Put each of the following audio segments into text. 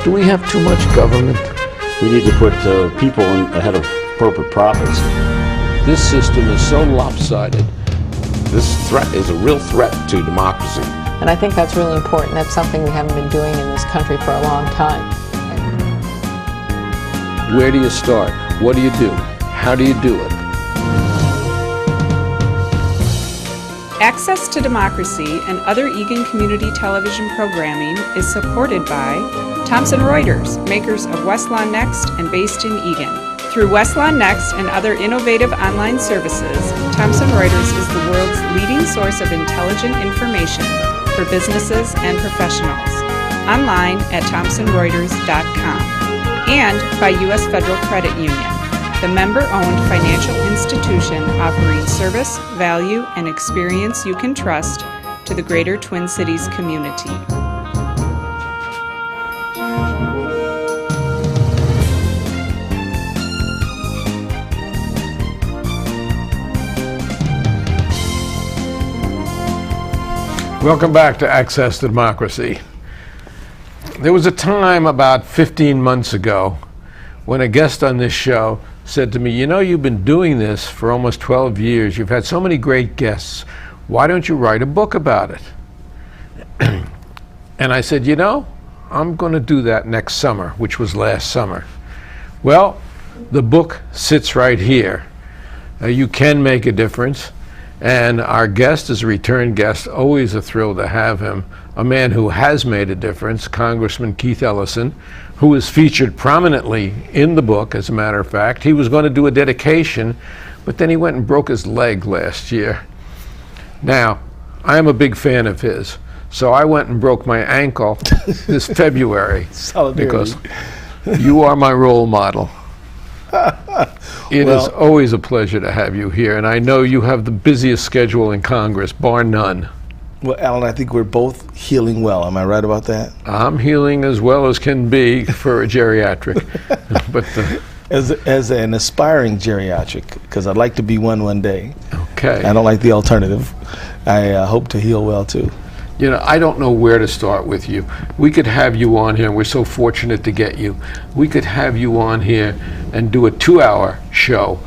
Do we have too much government? We need to put people ahead of corporate profits. This system is so lopsided. This threat is a real threat to democracy. And I think that's really important. That's something we haven't been doing in this country for a long time. Where do you start? What do you do? How do you do it? Access to Democracy and other Eagan community television programming is supported by Thomson Reuters, makers of Westlaw Next and based in Eagan. Through Westlaw Next and other innovative online services, Thomson Reuters is the world's leading source of intelligent information for businesses and professionals. Online at thomsonreuters.com. And by U.S. Federal Credit Union, the member-owned financial institution offering service, value, and experience you can trust to the greater Twin Cities community. Welcome back to Access to Democracy. There was a time about 15 months ago when a guest on this show said to me, you know, you've been doing this for almost 12 years. You've had so many great guests. Why don't you write a book about it? And I said, you know, I'm going to do that next summer, which was last summer. Well, the book sits right here. You can make a difference. And our guest is a return guest, always a thrill to have him, a man who has made a difference, Congressman Keith Ellison, who is featured prominently in the book, as a matter of fact. He was going to do a dedication, but then he went and broke his leg last year. Now, I am a big fan of his, so I went and broke my ankle this February because you are my role model. It is always a pleasure to have you here, and I know you have the busiest schedule in Congress, bar none. Well, Alan, I think we're both healing well. Am I right about that? I'm healing as well as can be for a geriatric. But as an aspiring geriatric, because I'd like to be one day. Okay. I don't like the alternative. I hope to heal well too. You know, I don't know where to start with you. We could have you on here, and we're so fortunate to get you. We could have you on here and do a 2-hour show,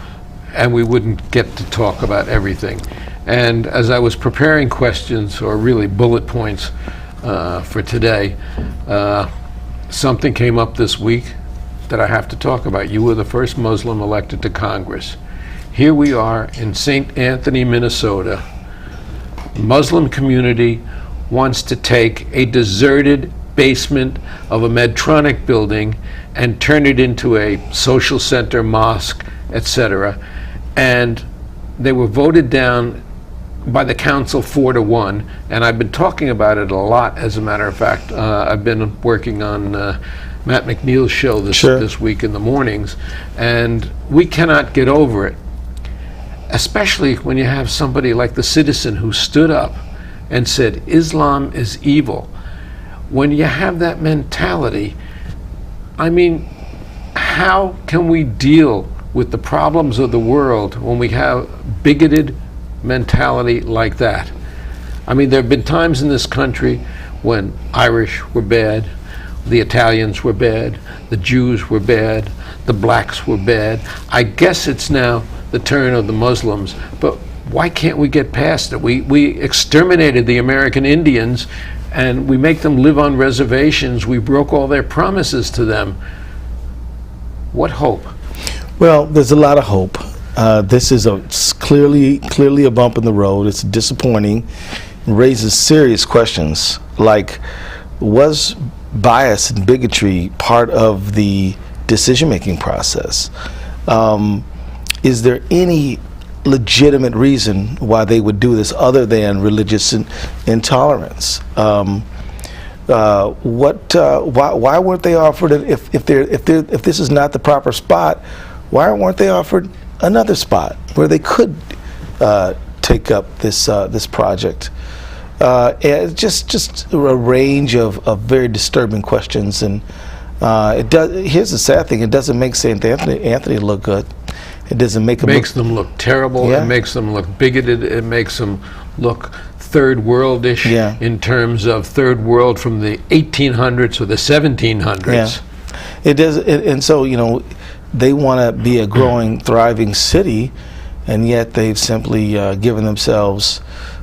and we wouldn't get to talk about everything. And as I was preparing questions, or really bullet points for today, something came up this week that I have to talk about. You were the first Muslim elected to Congress. Here we are in St. Anthony, Minnesota. Muslim community wants to take a deserted basement of a Medtronic building and turn it into a social center, mosque, etc. And they were voted down by the council 4-1, and I've been talking about it a lot, as a matter of fact. I've been working on Matt McNeil's show this week in the mornings, and we cannot get over it, especially when you have somebody like the Citizen who stood up and said, Islam is evil. When you have that mentality, I mean, how can we deal with the problems of the world when we have bigoted mentality like that? I mean, there have been times in this country when Irish were bad, the Italians were bad, the Jews were bad, the blacks were bad. I guess it's now the turn of the Muslims, but why can't we get past it? We exterminated the American Indians, and we make them live on reservations. We broke all their promises to them. What hope? Well, there's a lot of hope. This is clearly a bump in the road. It's disappointing. It raises serious questions, like, was bias and bigotry part of the decision-making process? Is there any legitimate reason why they would do this other than religious intolerance? Why weren't they offered, if this is not the proper spot, why weren't they offered another spot where they could take up this project? And just a range of very disturbing questions, and here's the sad thing: it doesn't make St. Anthony look good. It doesn't make them makes them look terrible. Yeah. It makes them look bigoted. It makes them look third world-ish Yeah. in terms of third world from the 1800s or the 1700s. Yeah. It does, and so, you know, they want to be a growing, thriving city, and yet they've simply given themselves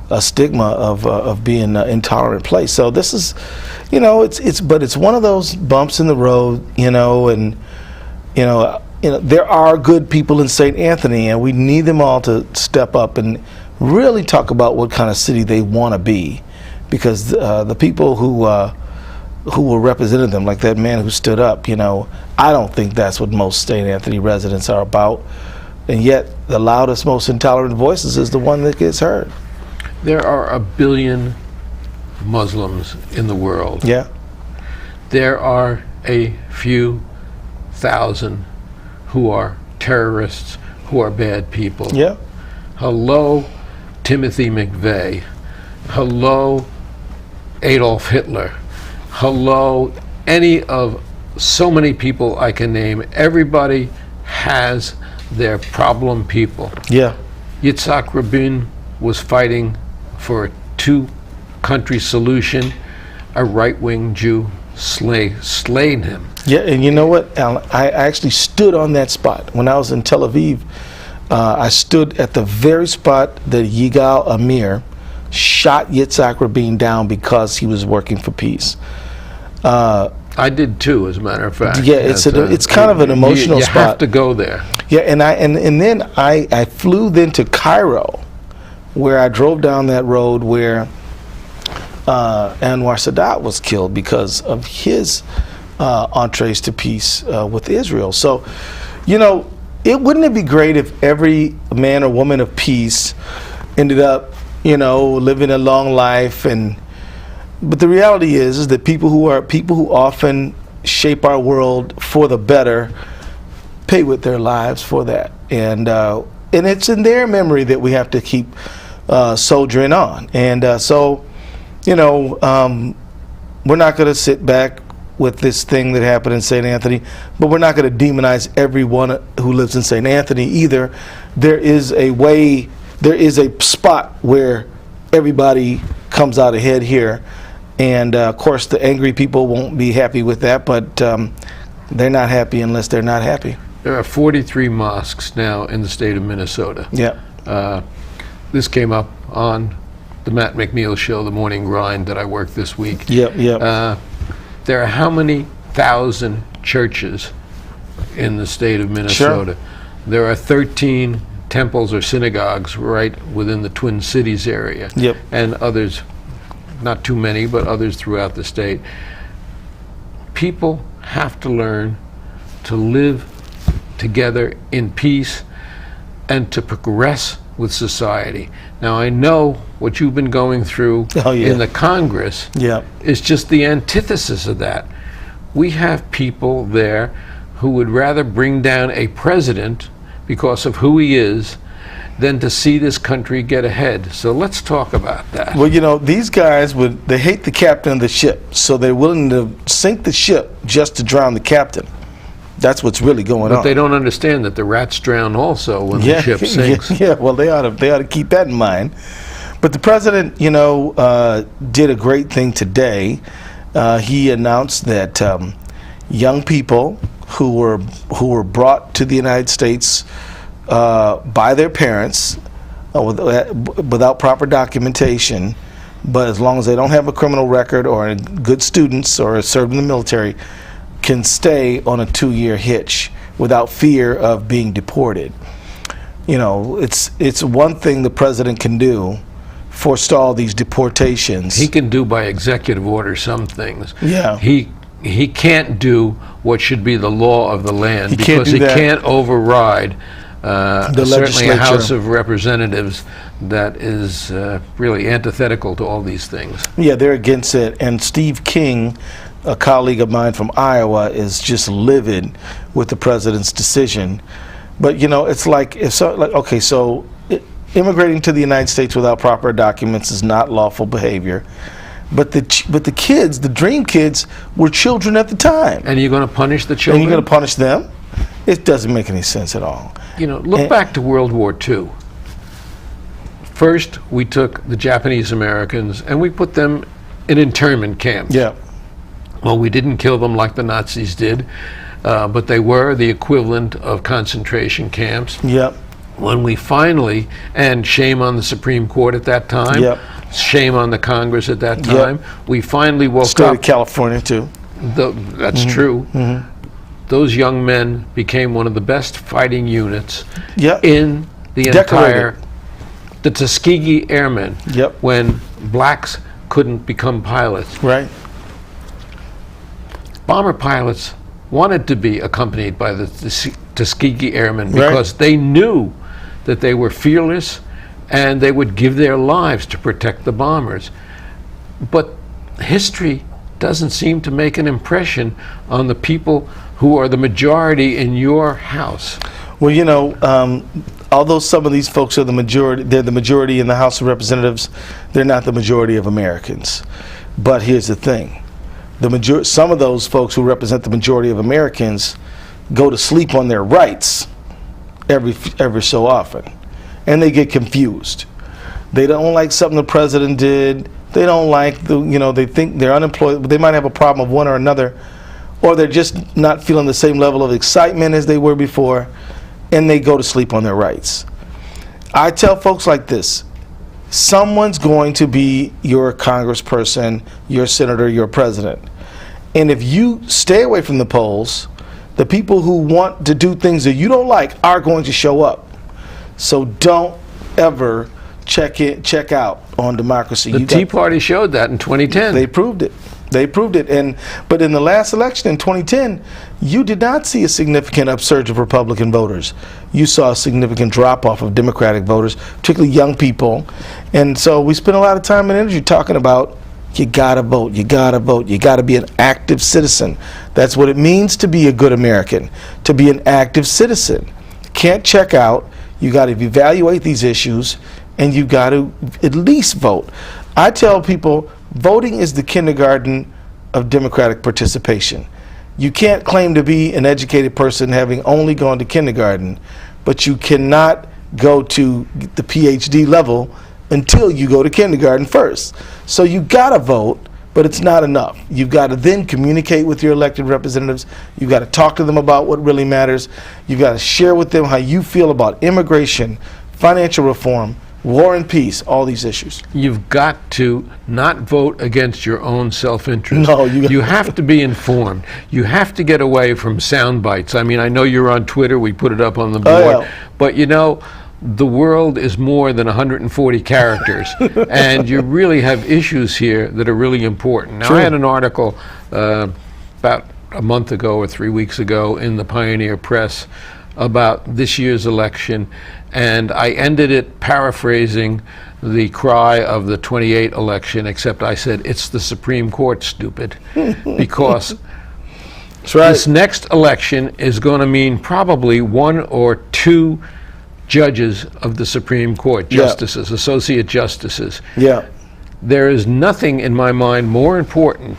a stigma of being an intolerant place. So this is, you know, it's one of those bumps in the road, you know, and there are good people in St. Anthony, and we need them all to step up and really talk about what kind of city they want to be, because the people who were representing them, like that man who stood up, you know, I don't think that's what most St. Anthony residents are about, and yet the loudest, most intolerant voices is the one that gets heard. There are 1 billion Muslims in the world. Yeah. There are a few thousand who are terrorists, who are bad people. Yeah. Hello, Timothy McVeigh. Hello, Adolf Hitler. Hello, any of so many people I can name. Everybody has their problem people. Yeah. Yitzhak Rabin was fighting for a two-country solution. A right-wing Jew slayed him. Yeah, and you know what, Alan? I actually stood on that spot when I was in Tel Aviv. I stood at the very spot that Yigal Amir shot Yitzhak Rabin down because he was working for peace. I did too, as a matter of fact. Yeah, it's kind of an emotional you spot. You have to go there. Yeah, and then I flew then to Cairo, where I drove down that road where Anwar Sadat was killed because of his entrees to peace with Israel. So, you know, wouldn't it be great if every man or woman of peace ended up, you know, living a long life? But the reality is that people who often shape our world for the better pay with their lives for that, and it's in their memory that we have to keep soldiering on. And so, you know, we're not going to sit back with this thing that happened in St. Anthony, but we're not going to demonize everyone who lives in St. Anthony either. There is a spot where everybody comes out ahead here, and of course the angry people won't be happy with that, but they're not happy unless they're not happy. There are 43 mosques now in the state of Minnesota. Yeah. This came up on the Matt McNeil show, The Morning Grind, that I worked this week. Yep. There are how many thousand churches in the state of Minnesota? Sure. There are 13 temples or synagogues right within the Twin Cities area. Yep. And others, not too many, but others throughout the state. People have to learn to live together in peace and to progress with society. Now, I know what you've been going through in the Congress is just the antithesis of that. We have people there who would rather bring down a president because of who he is than to see this country get ahead. So let's talk about that. Well, you know, these guys they hate the captain of the ship, so they're willing to sink the ship just to drown the captain. That's what's really going on. But they don't understand that the rats drown also when the ship sinks. Yeah, well, they ought to keep that in mind. But the president, you know, did a great thing today. He announced that young people who were brought to the United States by their parents without proper documentation, but as long as they don't have a criminal record or are good students or served in the military, can stay on a 2-year hitch without fear of being deported. You know, it's one thing the president can do, forestall these deportations. He can do by executive order some things. Yeah. He can't do what should be the law of the land because he can't override certainly a House of Representatives that is really antithetical to all these things. Yeah, they're against it. And Steve King, a colleague of mine from Iowa, is just livid with the president's decision. But you know, it's like immigrating to the United States without proper documents is not lawful behavior. But the kids, the dream kids, were children at the time. And you're going to punish the children? And you're going to punish them? It doesn't make any sense at all. You know, look back to World War II. First, we took the Japanese Americans and we put them in internment camps. Yeah. Well, we didn't kill them like the Nazis did, but they were the equivalent of concentration camps. Yep. When we finally, and shame on the Supreme Court at that time, Yep. shame on the Congress at that time, we finally woke State up. of California too. That's true. Those young men became one of the best fighting units Yep. in the Decorated. the Tuskegee Airmen, Yep. when blacks couldn't become pilots. Right. Bomber pilots wanted to be accompanied by the Tuskegee Airmen because they knew that they were fearless and they would give their lives to protect the bombers. But history doesn't seem to make an impression on the people who are the majority in your House. Well, you know, although some of these folks are the majority, they're the majority in the House of Representatives, they're not the majority of Americans. But here's the thing. Some of those folks who represent the majority of Americans go to sleep on their rights every so often. And they get confused. They don't like something the president did. They don't like they think they're unemployed, but they might have a problem of one or another, or they're just not feeling the same level of excitement as they were before, and they go to sleep on their rights. I tell folks like this: someone's going to be your congressperson, your senator, your president. And if you stay away from the polls, the people who want to do things that you don't like are going to show up. So don't ever check out on democracy. The Tea Party showed that in 2010. They proved it. But in the last election in 2010, you did not see a significant upsurge of Republican voters. You saw a significant drop-off of Democratic voters, particularly young people. And so we spent a lot of time and energy talking about you gotta vote, you gotta vote, you gotta be an active citizen. That's what it means to be a good American, to be an active citizen. You can't check out. You gotta evaluate these issues, and you got to at least vote. I tell people, voting is the kindergarten of democratic participation. You can't claim to be an educated person having only gone to kindergarten, but you cannot go to the PhD level until you go to kindergarten first. So you gotta vote, but it's not enough. You've got to then communicate with your elected representatives. You've got to talk to them about what really matters. You've got to share with them how you feel about immigration, financial reform, war and peace, all these issues. You've got to not vote against your own self-interest. No, you have to be informed. You have to get away from sound bites. I mean, I know you're on Twitter. We put it up on the board. Oh, yeah. But you know, the world is more than 140 characters, and you really have issues here that are really important. Now, True. I had an article about a month ago or 3 weeks ago in the Pioneer Press about this year's election, and I ended it paraphrasing the cry of the 28 election, except I said, it's the Supreme Court, stupid, because That's right. this next election is going to mean probably one or two judges of the Supreme Court, justices, associate justices. Yeah. There is nothing in my mind more important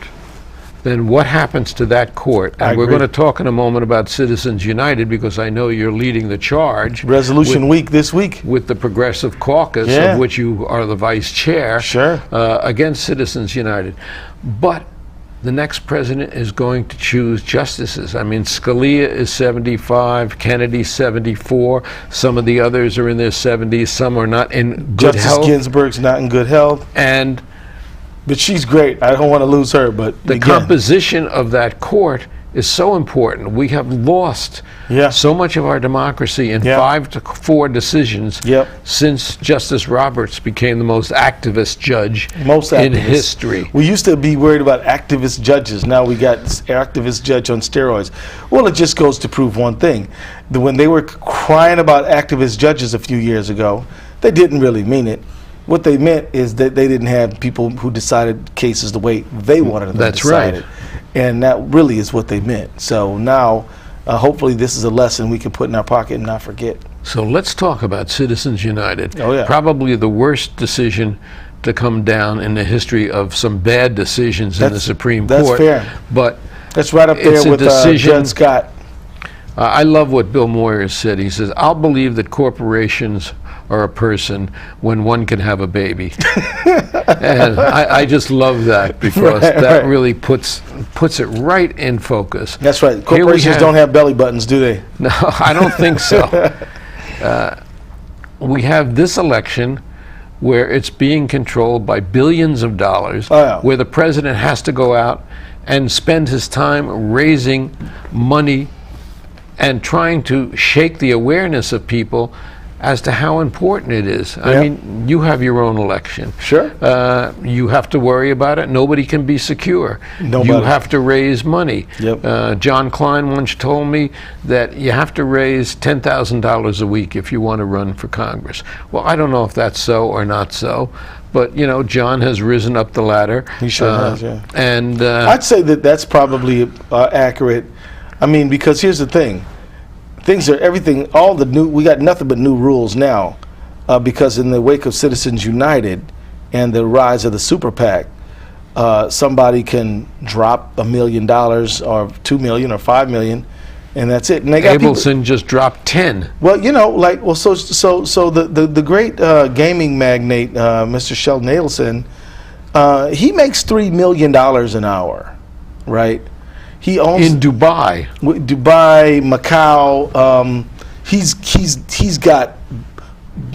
than what happens to that court. And we're agree. going to talk in a moment about Citizens United, because I know you're leading the charge. Resolution week this week. With the Progressive Caucus, Yeah. of which you are the vice chair, Sure. against Citizens United. But the next president is going to choose justices. I mean, Scalia is 75, Kennedy 74, some of the others are in their 70s, some are not in good Justice health. Ginsburg's not in good health, And but she's great. I don't want to lose her, but the again, composition of that court is so important. We have lost so much of our democracy in 5-4 decisions since Justice Roberts became the most activist judge in history. We used to be worried about activist judges. Now we got activist judge on steroids. Well, it just goes to prove one thing. When they were crying about activist judges a few years ago, they didn't really mean it. What they meant is that they didn't have people who decided cases the way they wanted them decided. And that really is what they meant. So now, hopefully this is a lesson we can put in our pocket and not forget. So let's talk about Citizens United. Oh, yeah. Probably the worst decision to come down in the history of some bad decisions in the Supreme Court. That's fair. But that's right up there with Judge Scott. I love what Bill Moyers said. He says, I'll believe that corporations or a person when one can have a baby. And I just love that because that really puts it right in focus. That's right. Corporations don't have belly buttons, do they? No, I don't think so. We have this election where it's being controlled by billions of dollars, where the president has to go out and spend his time raising money and trying to shake the awareness of people as to how important it is. I mean, you have your own election. Sure. You have to worry about it. Nobody can be secure. Nobody. You have to raise money. Yep. John Klein once told me that you have to raise $10,000 a week if you want to run for Congress. Well, I don't know if that's so or not so, but you know, John has risen up the ladder. He sure has, yeah. And I'd say that that's probably accurate. I mean, because here's the thing. Things are everything, all the new, we got nothing but new rules now because in the wake of Citizens United and the rise of the super PAC, somebody can drop $1 million or $2 million or $5 million, and that's it. And they got Ellison just dropped 10. Well, you know, like, well, so the great gaming magnate, Mr. Sheldon Ellison, he makes $3 million an hour, right? He owns in Dubai, Macau. He's got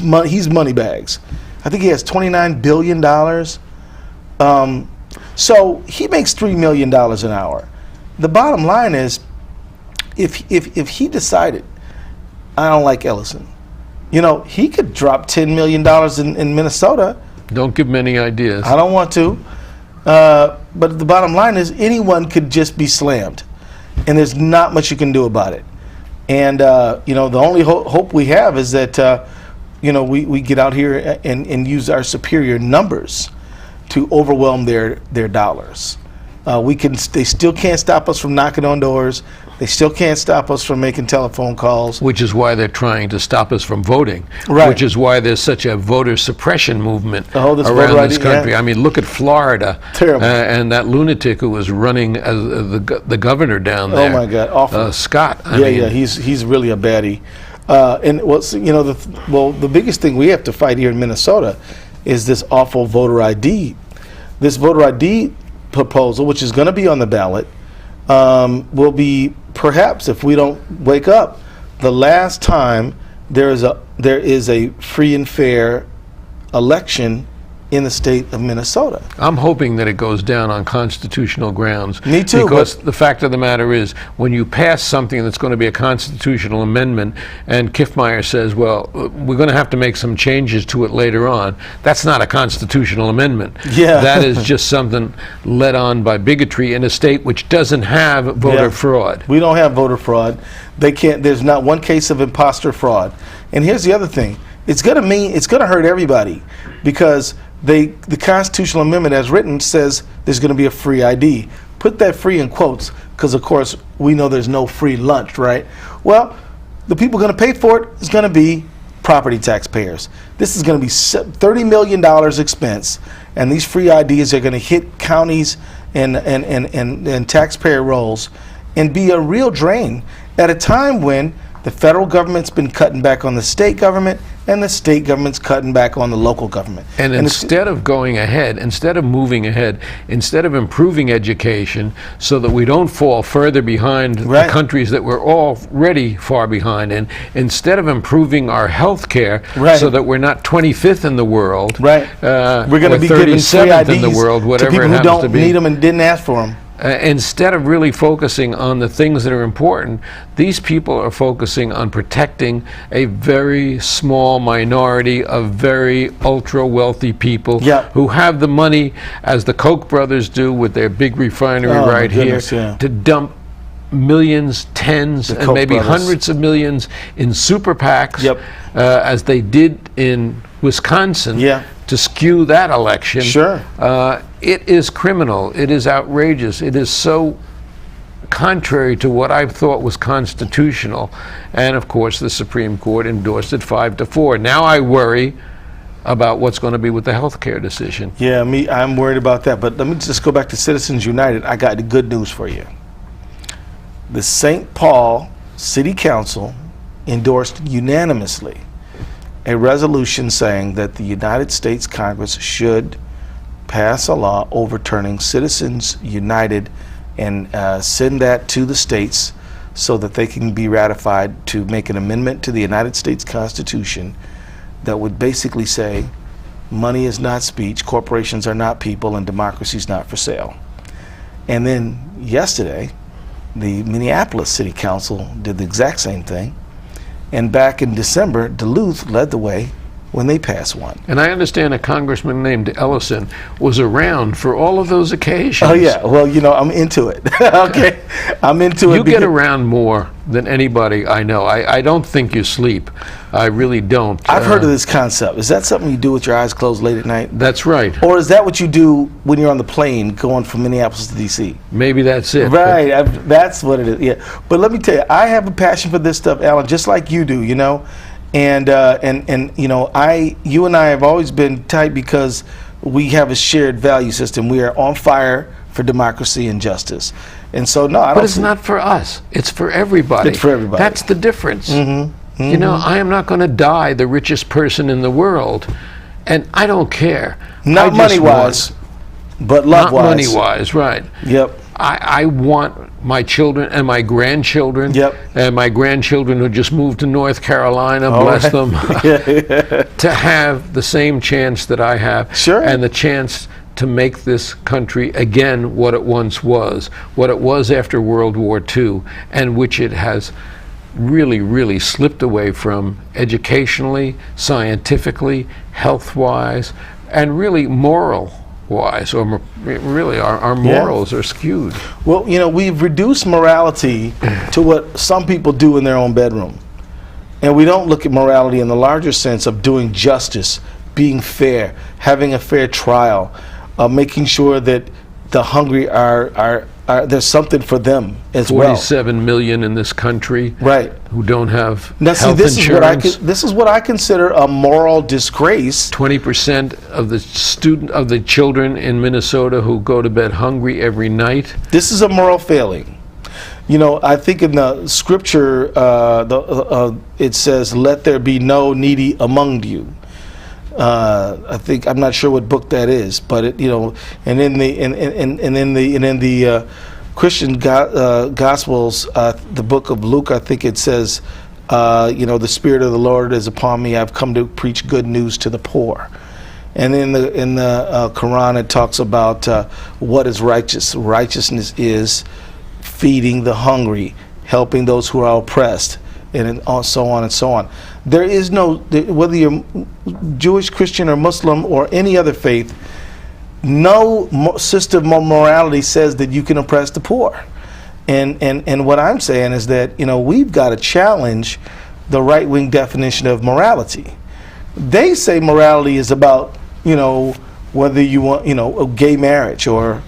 money. He's money bags. I think he has $29 billion. So he makes $3 million an hour. The bottom line is, if he decided, I don't like Ellison, you know, he could drop $10 million in Minnesota. Don't give me any ideas. I don't want to. But the bottom line is anyone could just be slammed, and there's not much you can do about it. And you know, the only hope we have is that you know, we get out here and use our superior numbers to overwhelm their dollars. They still can't stop us from knocking on doors. They still can't stop us from making telephone calls. Which is why they're trying to stop us from voting. Right. Which is why there's such a voter suppression movement this around this country. Yeah. I mean, look at Florida. Terrible. And that lunatic who was running as the governor down there. Oh my God, awful. Scott. I mean, he's really a baddie. And what's, you know, the biggest thing we have to fight here in Minnesota is this awful voter ID. This voter ID proposal, which is going to be on the ballot, will be, perhaps if we don't wake up, the last time there is a free and fair election in the state of Minnesota. I'm hoping that it goes down on constitutional grounds. Me too. Because the fact of the matter is, when you pass something that's going to be a constitutional amendment, and Kiffmeyer says, well, we're going to have to make some changes to it later on, that's not a constitutional amendment. Yeah. That is just something led on by bigotry in a state which doesn't have voter fraud. We don't have voter fraud. They can't. There's not one case of imposter fraud. And here's the other thing. It's going to hurt everybody, because the constitutional amendment as written says there's going to be a free ID. Put that free in quotes, because of course we know there's no free lunch, right? Well, the people going to pay for it is going to be property taxpayers. This is going to be $30 million expense, and these free IDs are going to hit counties and taxpayer rolls and be a real drain at a time when the federal government's been cutting back on the state government, and the state government's cutting back on the local government. And instead of going ahead, instead of moving ahead, instead of improving education so that we don't fall further behind the countries that we're already far behind in, instead of improving our health care so that we're not 25th in the world, we're going to be giving free IDs in the world, whatever to people it who don't to be. need them and didn't ask for them. Instead of really focusing on the things that are important, these people are focusing on protecting a very small minority of very ultra-wealthy people who have the money, as the Koch brothers do with their big refinery here, to dump millions, tens, and maybe hundreds of millions in super PACs, as they did in Wisconsin, to skew that election. It is criminal. It is outrageous. It is so contrary to what I thought was constitutional. And of course, the Supreme Court endorsed it 5-4. Now I worry about what's going to be with the health care decision. Yeah, I'm worried about that. But let me just go back to Citizens United. I got the good news for you. The St. Paul City Council endorsed unanimously a resolution saying that the United States Congress should pass a law overturning Citizens United and send that to the states so that they can be ratified to make an amendment to the United States Constitution that would basically say money is not speech, corporations are not people, and democracy is not for sale. And then yesterday, the Minneapolis City Council did the exact same thing. And back in December, Duluth led the way when they passed one. And I understand a congressman named Ellison was around for all of those occasions. Oh yeah, well, you know, I'm into it. Okay, I'm into it. You get around more than anybody I know. I don't think you sleep. I really don't. I've heard of this concept. Is that something you do with your eyes closed late at night? That's right. Or is that what you do when you're on the plane going from Minneapolis to D.C.? Maybe that's it. Right, that's what it is. Yeah, but let me tell you, I have a passion for this stuff, Alan, just like you do. You know. And you know, you and I have always been tight because we have a shared value system. We are on fire for democracy and justice. And so, no, I don't. But it's not for us. It's for everybody. It's for everybody. That's the difference. Mm-hmm. You know, I am not going to die the richest person in the world, and I don't care. Not money-wise, but love-wise. Not money-wise, right. Yep. I want my children and my grandchildren, yep, and my grandchildren who just moved to North Carolina, bless them, to have the same chance that I have, sure, and the chance to make this country again what it once was, what it was after World War II, and which it has really, really slipped away from educationally, scientifically, health-wise, and really moral-wise, or really our morals are skewed. Well, you know, we've reduced morality to what some people do in their own bedroom. And we don't look at morality in the larger sense of doing justice, being fair, having a fair trial, making sure that the hungry are there's something for them as well. 47 million in this country, right, who don't have now, health see, insurance. This is what I consider a moral disgrace. 20% of the children in Minnesota who go to bed hungry every night. This is a moral failing. You know, I think in the scripture, it says, "Let there be no needy among you." I think, I'm not sure what book that is, but it, you know, and in the Christian Gospels, the book of Luke, I think it says, you know, the Spirit of the Lord is upon me. I've come to preach good news to the poor. And in the Quran, it talks about what is righteous. Righteousness is feeding the hungry, helping those who are oppressed, and so on and so on. There is no, whether you're Jewish, Christian, or Muslim, or any other faith, no system of morality says that you can oppress the poor. And what I'm saying is that, you know, we've got to challenge the right-wing definition of morality. They say morality is about, you know, whether you want, you know, gay marriage or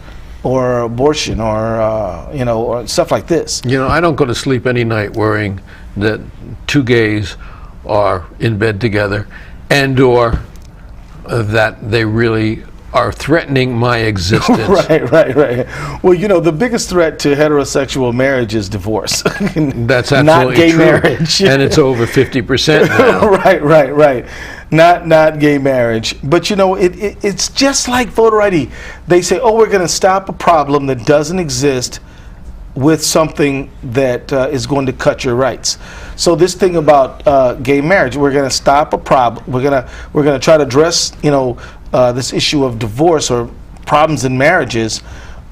abortion or, you know, or stuff like this. You know, I don't go to sleep any night worrying that two gays are in bed together and or that they really are threatening my existence. Right. Well, you know, the biggest threat to heterosexual marriage is divorce. That's absolutely not gay true. Marriage. And it's over 50% now. Right. Not gay marriage. But, you know, it's just like voter ID. They say, oh, we're going to stop a problem that doesn't exist with something that is going to cut your rights. So this thing about gay marriage, we're going to stop a problem. We're going to try to address, you know, this issue of divorce or problems in marriages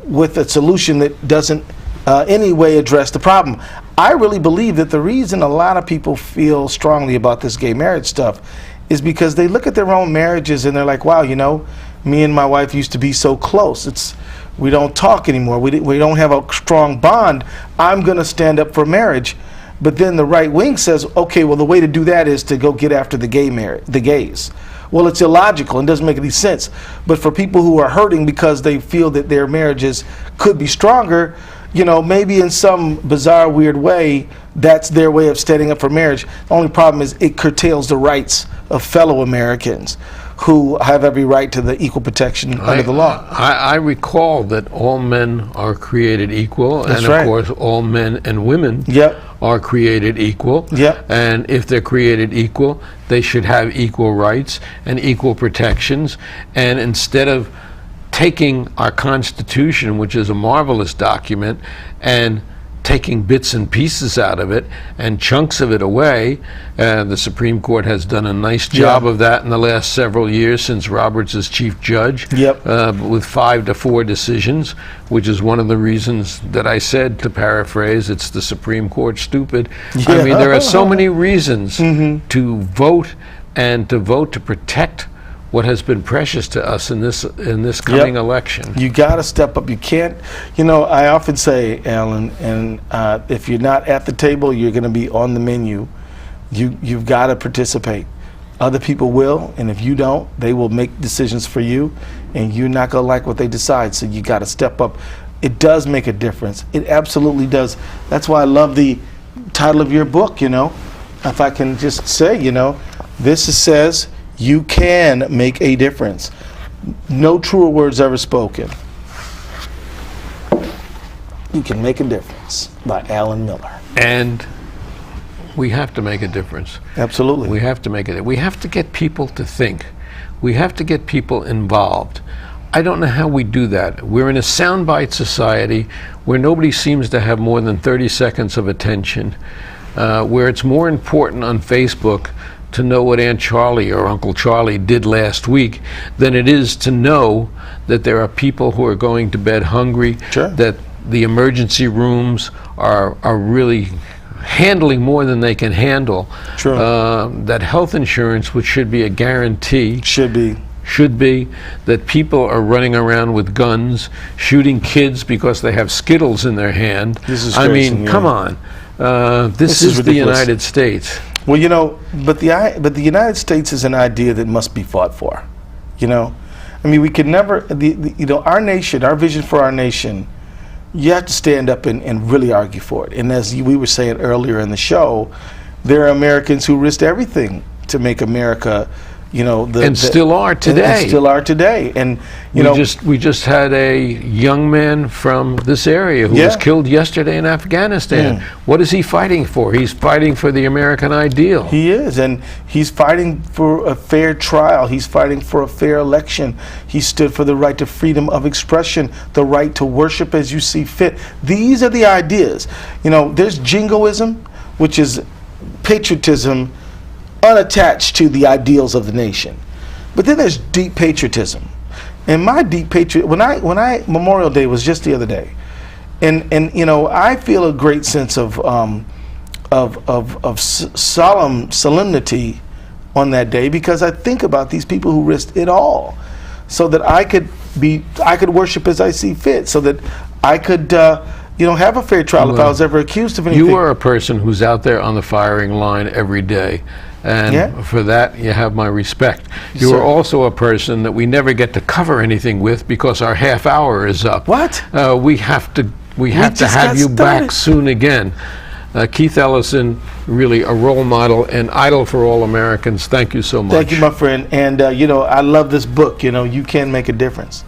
with a solution that doesn't any way address the problem. I really believe that the reason a lot of people feel strongly about this gay marriage stuff is because they look at their own marriages and they're like, wow, you know, me and my wife used to be so close. We don't talk anymore. We don't have a strong bond. I'm going to stand up for marriage. But then the right wing says, okay, well, the way to do that is to go get after the gays. Well, it's illogical and doesn't make any sense. But for people who are hurting because they feel that their marriages could be stronger, you know, maybe in some bizarre, weird way, that's their way of standing up for marriage. The only problem is it curtails the rights of fellow Americans who have every right to the equal protection under the law. I recall that all men are created equal, That's and right. of course all men and women Yep. are created equal. Yep. And if they're created equal, they should have equal rights and equal protections. And instead of taking our Constitution, which is a marvelous document, and taking bits and pieces out of it and chunks of it away. The Supreme Court has done a nice job of that in the last several years since Roberts is chief judge, with 5-4 decisions, which is one of the reasons that I said, to paraphrase, it's the Supreme Court stupid. I mean, there are so many reasons to vote, and to vote to protect what has been precious to us in this coming election. You got to step up. You can't, I often say, Alan, and if you're not at the table, you're going to be on the menu. You've got to participate. Other people will, and if you don't, they will make decisions for you, and you're not going to like what they decide, so you got to step up. It does make a difference. It absolutely does. That's why I love the title of your book, If I can just say, this says, you can make a difference. No truer words ever spoken. You can make a difference, by Alan Miller. And we have to make a difference. Absolutely. We have to make it. We have to get people to think. We have to get people involved. I don't know how we do that. We're in a soundbite society where nobody seems to have more than 30 seconds of attention, where it's more important on Facebook to know what Aunt Charlie or Uncle Charlie did last week than it is to know that there are people who are going to bed hungry, that the emergency rooms are really handling more than they can handle, that health insurance, which should be a guarantee, should be that people are running around with guns, shooting kids because they have Skittles in their hand. This is I crazy, mean, come on. This is the United States. Well, but the United States is an idea that must be fought for. I mean, we could never, our nation, our vision for our nation, you have to stand up and really argue for it. And as we were saying earlier in the show, there are Americans who risked everything to make America, still are today. And still are today. And we just had a young man from this area who was killed yesterday in Afghanistan. What is he fighting for? He's fighting for the American ideal. He is, and he's fighting for a fair trial. He's fighting for a fair election. He stood for the right to freedom of expression, the right to worship as you see fit. These are the ideas. There's jingoism, which is patriotism unattached to the ideals of the nation. But then there's deep patriotism. And my deep patriot, when I Memorial Day was just the other day, and I feel a great sense of solemnity on that day, because I think about these people who risked it all so that I could worship as I see fit, so that I could have a fair trial if I was ever accused of anything. You are a person who's out there on the firing line every day. And for that, you have my respect. You are also a person that we never get to cover anything with because our half hour is up. What? We have to have you back soon again. Keith Ellison, really a role model and idol for all Americans. Thank you so much. Thank you, my friend. And I love this book. You can make a difference.